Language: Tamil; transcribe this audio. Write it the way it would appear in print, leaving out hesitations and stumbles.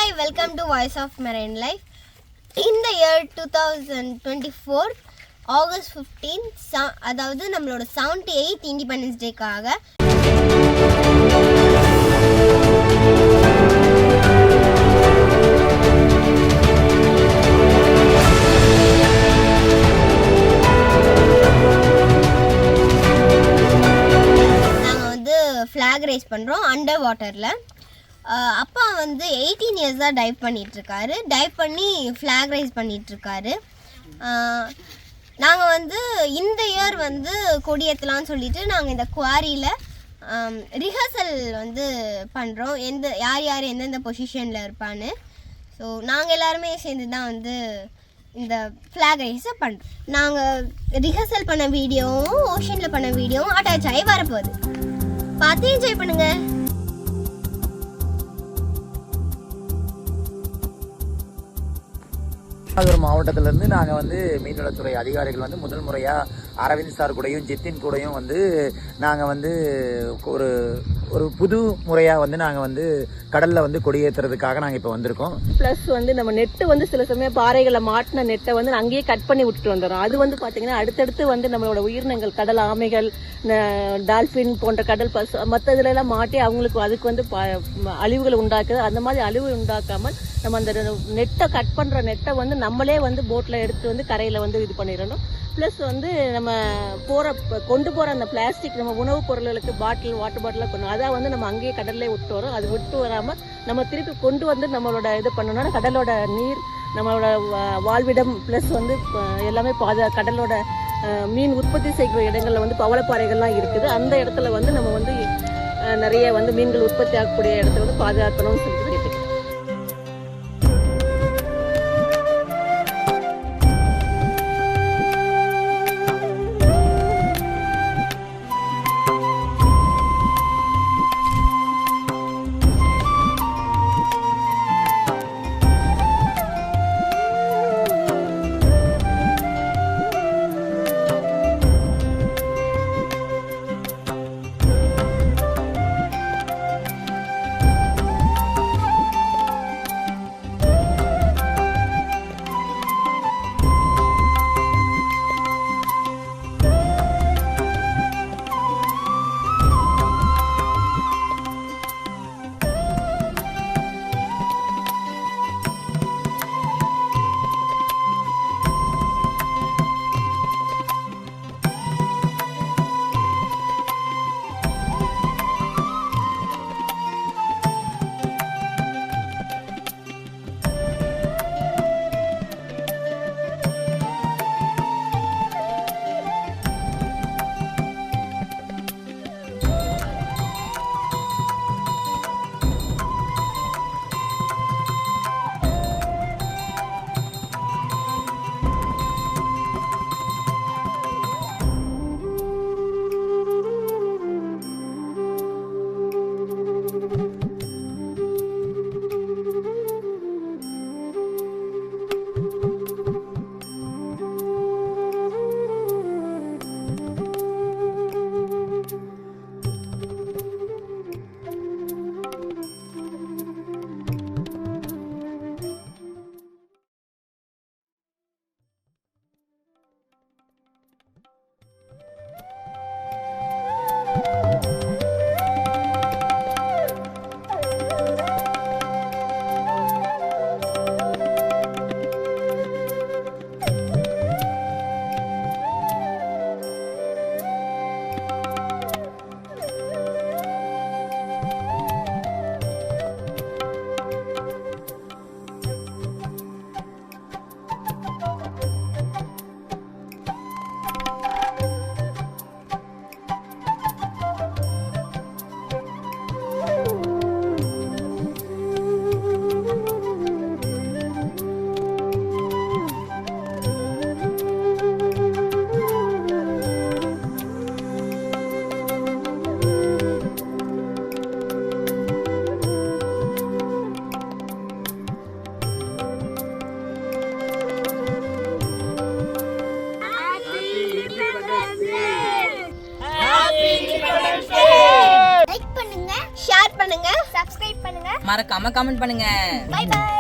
Hi, welcome to Voice of Marine Life. In the year 2024, August 15, அதாவது நம்மளோட 78th Independence Day-க்காக நாங்கள் வந்து ஃப்ளாக் ரைஸ் பண்ணுறோம் அண்டர் வாட்டரில். அப்பா வந்து 18 இயர்ஸ் தான் டைவ் பண்ணிகிட்ருக்காரு. டைவ் பண்ணி ஃப்ளாக் ரைஸ் பண்ணிகிட்ருக்காரு. நாங்கள் வந்து இந்த இயர் வந்து கொடியேற்றலான்னு சொல்லிட்டு நாங்கள் இந்த குவாரியில் ரிஹர்சல் வந்து பண்ணுறோம், யார் யார் எந்தெந்த பொசிஷனில் இருப்பான்னு. ஸோ நாங்கள் எல்லாருமே சேர்ந்து தான் வந்து இந்த ஃப்ளாக் ரைஸை பண்ணுறோம். நாங்கள் ரிஹர்சல் பண்ண வீடியோவும் ஓஷனில் பண்ண வீடியோவும் அட்டாச் ஆகி வரப்போகுது, பார்த்து என்ஜாய் பண்ணுங்கள். ராமநாதபுரம் மாவட்டத்திலேருந்து நாங்கள் வந்து மீன்வளத்துறை அதிகாரிகள் வந்து முதல் முறையாக அரவிந்த் சார் கூடயும் ஜித்தின் கூடயும் வந்து நாங்கள் வந்து ஒரு புது முறையாக வந்து நாங்கள் வந்து கடலில் வந்து கொடியேற்றுறதுக்காக நாங்கள் இப்போ வந்திருக்கோம். ப்ளஸ் வந்து நம்ம நெட்டு வந்து சில சமயம் பாறைகளை மாட்டின நெட்டை வந்து அங்கேயே கட் பண்ணி விட்டுட்டு வந்துடும். அது வந்து பார்த்தீங்கன்னா அடுத்தடுத்து வந்து நம்மளோட உயிரினங்கள், கடல் ஆமைகள், டால்ஃபின் போன்ற கடல் பசு மற்ற இதுலலாம் மாட்டி அவங்களுக்கு அதுக்கு வந்து அழிவுகள் உண்டாக்குது. அந்த மாதிரி அழிவு உண்டாக்காமல் நம்ம அந்த நெட்டை கட் பண்ணுற நெட்டை வந்து நம்மளே வந்து போட்டில் எடுத்து வந்து கரையில் வந்து இது பண்ணிடணும். ப்ளஸ் வந்து நம்ம கொண்டு போகிற அந்த பிளாஸ்டிக், நம்ம உணவுப் பொருள்களுக்கு வாட்டர் பாட்டிலாக கொண்டு அதை வந்து நம்ம அங்கேயே கடல்லே விட்டு வரோம். அது விட்டு வராமல் நம்ம திருப்பி கொண்டு வந்து நம்மளோட இது பண்ணணும்னா கடலோட நீர், நம்மளோட வாழ்விடம், ப்ளஸ் வந்து எல்லாமே கடலோட மீன் உற்பத்தி செய்கிற இடங்களில் வந்து பவளப்பாறைகள்லாம் இருக்குது. அந்த இடத்துல வந்து நம்ம வந்து நிறைய வந்து மீன்கள் உற்பத்தி ஆகக்கூடிய இடத்துல வந்து பாதுகாக்கணும்னு சொல்லிட்டு மறக்காம கமெண்ட் பண்ணுங்க. Bye by.